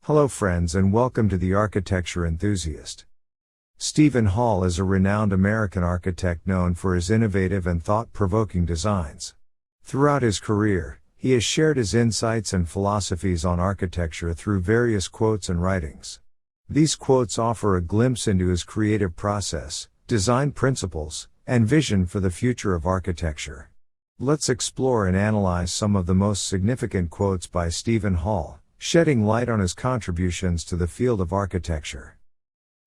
Hello friends and welcome to the Architecture Enthusiast. Steven Holl is a renowned American architect known for his innovative and thought-provoking designs. Throughout his career, he has shared his insights and philosophies on architecture through various quotes and writings. These quotes offer a glimpse into his creative process, design principles, and vision for the future of architecture. Let's explore and analyze some of the most significant quotes by Steven Holl, shedding light on his contributions to the field of architecture.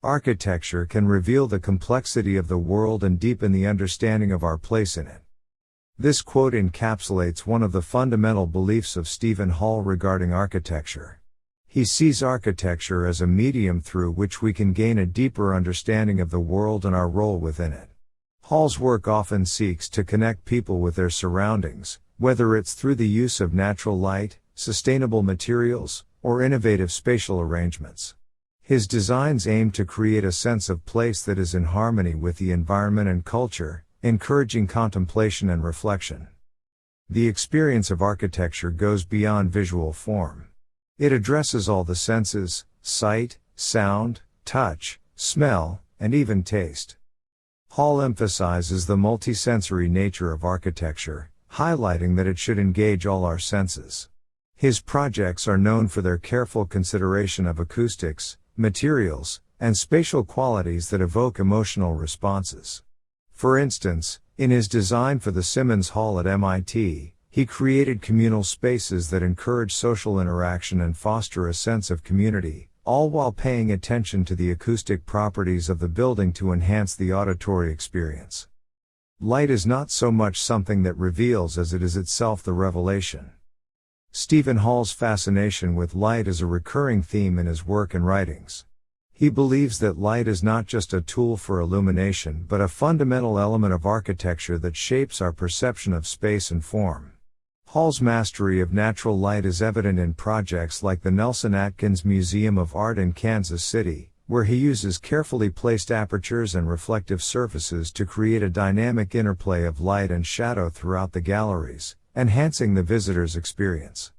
Architecture can reveal the complexity of the world and deepen the understanding of our place in it. This quote encapsulates one of the fundamental beliefs of Steven Holl regarding architecture. He sees architecture as a medium through which we can gain a deeper understanding of the world and our role within it. Holl's work often seeks to connect people with their surroundings, whether it's through the use of natural light, sustainable materials, or innovative spatial arrangements. His designs aim to create a sense of place that is in harmony with the environment and culture, encouraging contemplation and reflection. The experience of architecture goes beyond visual form. It addresses all the senses: sight, sound, touch, smell, and even taste. Holl emphasizes the multisensory nature of architecture, highlighting that it should engage all our senses. His projects are known for their careful consideration of acoustics, materials, and spatial qualities that evoke emotional responses. For instance, in his design for the Simmons Hall at MIT, he created communal spaces that encourage social interaction and foster a sense of community, all while paying attention to the acoustic properties of the building to enhance the auditory experience. Light is not so much something that reveals as it is itself the revelation. Steven Holl's fascination with light is a recurring theme in his work and writings. He believes that light is not just a tool for illumination but a fundamental element of architecture that shapes our perception of space and form. Holl's mastery of natural light is evident in projects like the Nelson Atkins Museum of Art in Kansas City, where he uses carefully placed apertures and reflective surfaces to create a dynamic interplay of light and shadow throughout the galleries, enhancing the visitor's experience.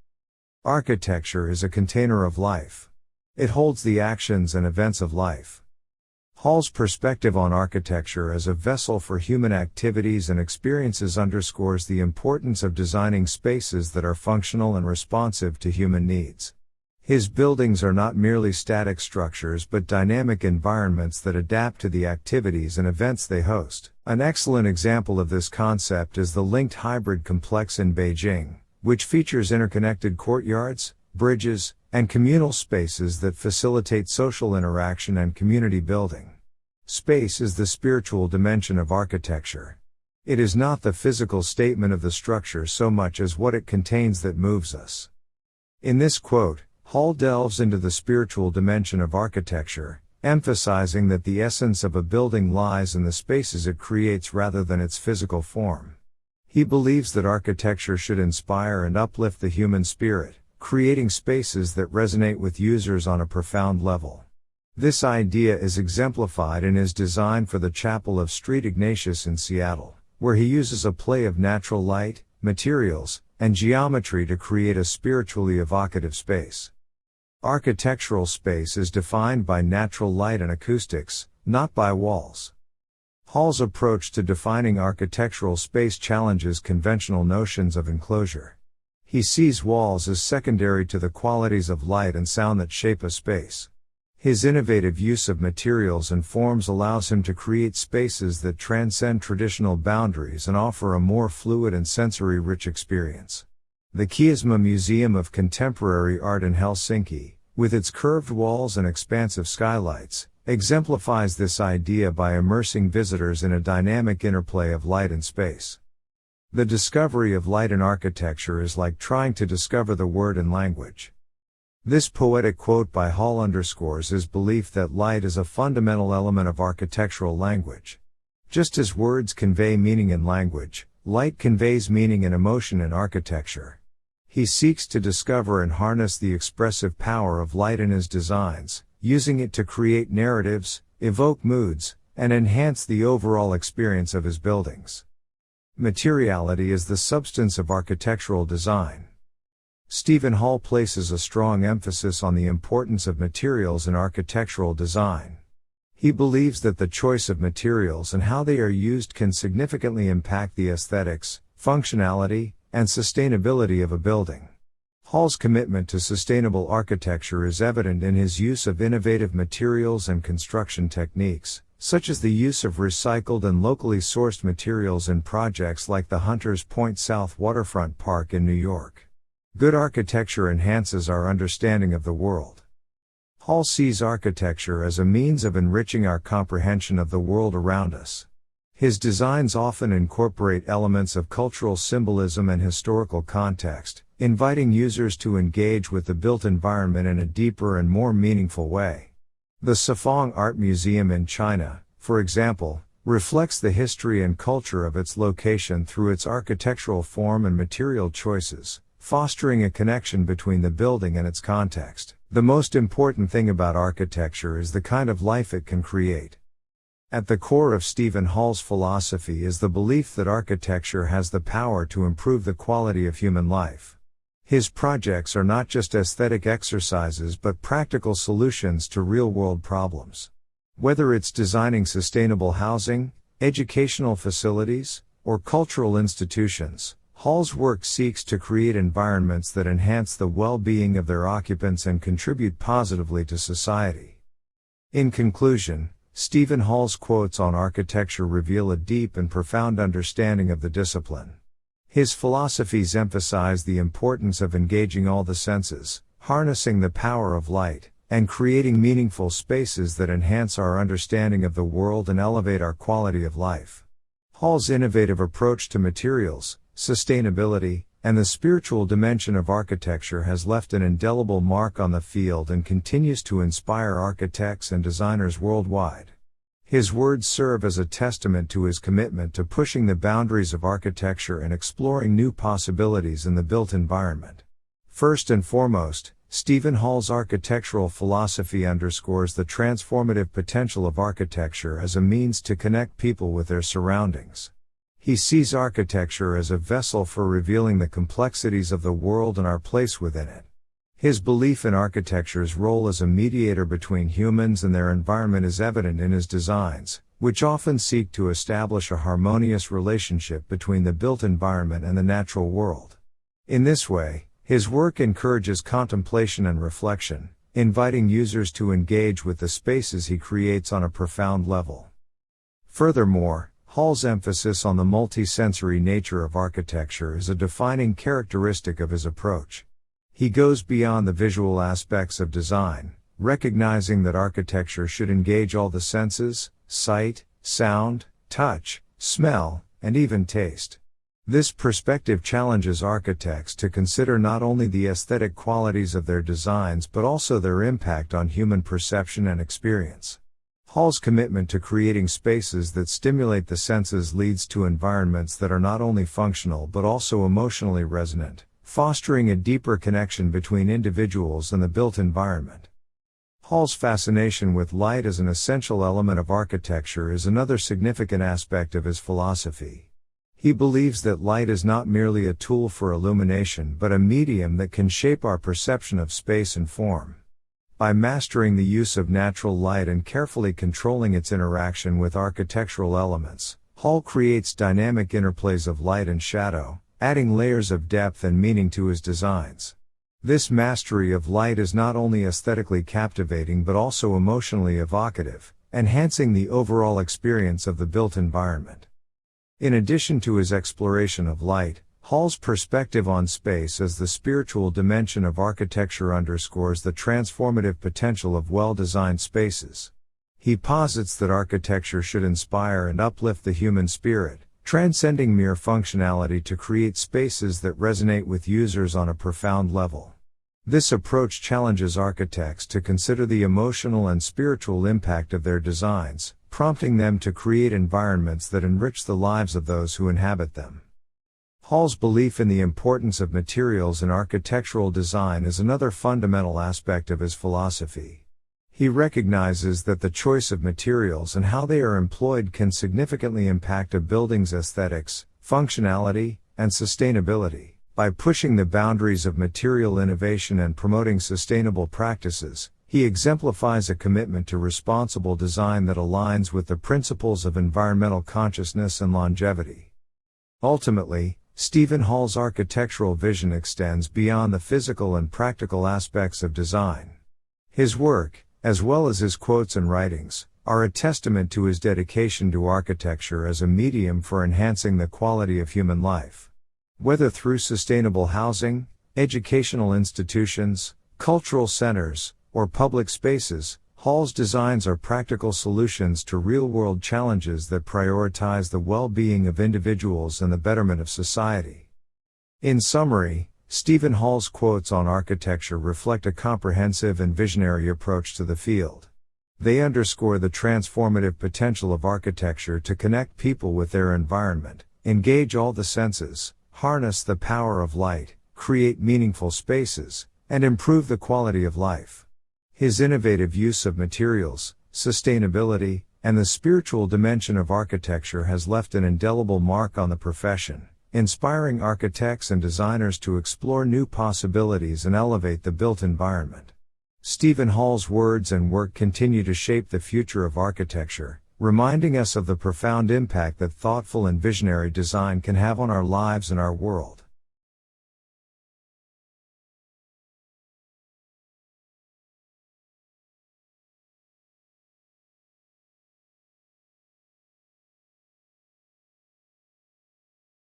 Architecture is a container of life. It holds the actions and events of life. Holl's perspective on architecture as a vessel for human activities and experiences underscores the importance of designing spaces that are functional and responsive to human needs. His buildings are not merely static structures but dynamic environments that adapt to the activities and events they host. An excellent example of this concept is the linked hybrid complex in Beijing, which features interconnected courtyards, bridges, and communal spaces that facilitate social interaction and community building. Space is the spiritual dimension of architecture. It is not the physical statement of the structure so much as what it contains that moves us. In this quote, Holl delves into the spiritual dimension of architecture, emphasizing that the essence of a building lies in the spaces it creates rather than its physical form. He believes that architecture should inspire and uplift the human spirit, creating spaces that resonate with users on a profound level. This idea is exemplified in his design for the Chapel of St. Ignatius in Seattle, where he uses a play of natural light, materials, and geometry to create a spiritually evocative space. Architectural space is defined by natural light and acoustics, not by walls. Holl's approach to defining architectural space challenges conventional notions of enclosure. He sees walls as secondary to the qualities of light and sound that shape a space. His innovative use of materials and forms allows him to create spaces that transcend traditional boundaries and offer a more fluid and sensory-rich experience. The Kiasma Museum of Contemporary Art in Helsinki, with its curved walls and expansive skylights, exemplifies this idea by immersing visitors in a dynamic interplay of light and space. The discovery of light in architecture is like trying to discover the word in language. This poetic quote by Holl underscores his belief that light is a fundamental element of architectural language. Just as words convey meaning in language, light conveys meaning and emotion in architecture. He seeks to discover and harness the expressive power of light in his designs, using it to create narratives, evoke moods, and enhance the overall experience of his buildings. Materiality is the substance of architectural design. Steven Holl places a strong emphasis on the importance of materials in architectural design. He believes that the choice of materials and how they are used can significantly impact the aesthetics, functionality, and sustainability of a building. Holl's commitment to sustainable architecture is evident in his use of innovative materials and construction techniques, such as the use of recycled and locally sourced materials in projects like the Hunters Point South Waterfront Park in New York. Good architecture enhances our understanding of the world. Holl sees architecture as a means of enriching our comprehension of the world around us. His designs often incorporate elements of cultural symbolism and historical context, inviting users to engage with the built environment in a deeper and more meaningful way. The Sifong Art Museum in China, for example, reflects the history and culture of its location through its architectural form and material choices, fostering a connection between the building and its context. The most important thing about architecture is the kind of life it can create. At the core of Steven Holl's philosophy is the belief that architecture has the power to improve the quality of human life. His projects are not just aesthetic exercises but practical solutions to real-world problems. Whether it's designing sustainable housing, educational facilities, or cultural institutions, Holl's work seeks to create environments that enhance the well-being of their occupants and contribute positively to society. In conclusion, Steven Holl's quotes on architecture reveal a deep and profound understanding of the discipline. His philosophies emphasize the importance of engaging all the senses, harnessing the power of light, and creating meaningful spaces that enhance our understanding of the world and elevate our quality of life. Holl's innovative approach to materials, sustainability, and the spiritual dimension of architecture has left an indelible mark on the field and continues to inspire architects and designers worldwide. His words serve as a testament to his commitment to pushing the boundaries of architecture and exploring new possibilities in the built environment. First and foremost, Steven Holl's architectural philosophy underscores the transformative potential of architecture as a means to connect people with their surroundings. He sees architecture as a vessel for revealing the complexities of the world and our place within it. His belief in architecture's role as a mediator between humans and their environment is evident in his designs, which often seek to establish a harmonious relationship between the built environment and the natural world. In this way, his work encourages contemplation and reflection, inviting users to engage with the spaces he creates on a profound level. Furthermore, Holl's emphasis on the multisensory nature of architecture is a defining characteristic of his approach. He goes beyond the visual aspects of design, recognizing that architecture should engage all the senses: sight, sound, touch, smell, and even taste. This perspective challenges architects to consider not only the aesthetic qualities of their designs but also their impact on human perception and experience. Holl's commitment to creating spaces that stimulate the senses leads to environments that are not only functional but also emotionally resonant, fostering a deeper connection between individuals and the built environment. Holl's fascination with light as an essential element of architecture is another significant aspect of his philosophy. He believes that light is not merely a tool for illumination but a medium that can shape our perception of space and form. By mastering the use of natural light and carefully controlling its interaction with architectural elements, Holl creates dynamic interplays of light and shadow, adding layers of depth and meaning to his designs. This mastery of light is not only aesthetically captivating but also emotionally evocative, enhancing the overall experience of the built environment. In addition to his exploration of light, Holl's perspective on space as the spiritual dimension of architecture underscores the transformative potential of well-designed spaces. He posits that architecture should inspire and uplift the human spirit, transcending mere functionality to create spaces that resonate with users on a profound level. This approach challenges architects to consider the emotional and spiritual impact of their designs, prompting them to create environments that enrich the lives of those who inhabit them. Holl's belief in the importance of materials in architectural design is another fundamental aspect of his philosophy. He recognizes that the choice of materials and how they are employed can significantly impact a building's aesthetics, functionality, and sustainability. By pushing the boundaries of material innovation and promoting sustainable practices, he exemplifies a commitment to responsible design that aligns with the principles of environmental consciousness and longevity. Ultimately, Steven Holl's architectural vision extends beyond the physical and practical aspects of design. His work, as well as his quotes and writings, are a testament to his dedication to architecture as a medium for enhancing the quality of human life. Whether through sustainable housing, educational institutions, cultural centers, or public spaces, Holl's designs are practical solutions to real-world challenges that prioritize the well-being of individuals and the betterment of society. In summary, Steven Holl's quotes on architecture reflect a comprehensive and visionary approach to the field. They underscore the transformative potential of architecture to connect people with their environment, engage all the senses, harness the power of light, create meaningful spaces, and improve the quality of life. His innovative use of materials, sustainability, and the spiritual dimension of architecture has left an indelible mark on the profession, inspiring architects and designers to explore new possibilities and elevate the built environment. Steven Holl's words and work continue to shape the future of architecture, reminding us of the profound impact that thoughtful and visionary design can have on our lives and our world.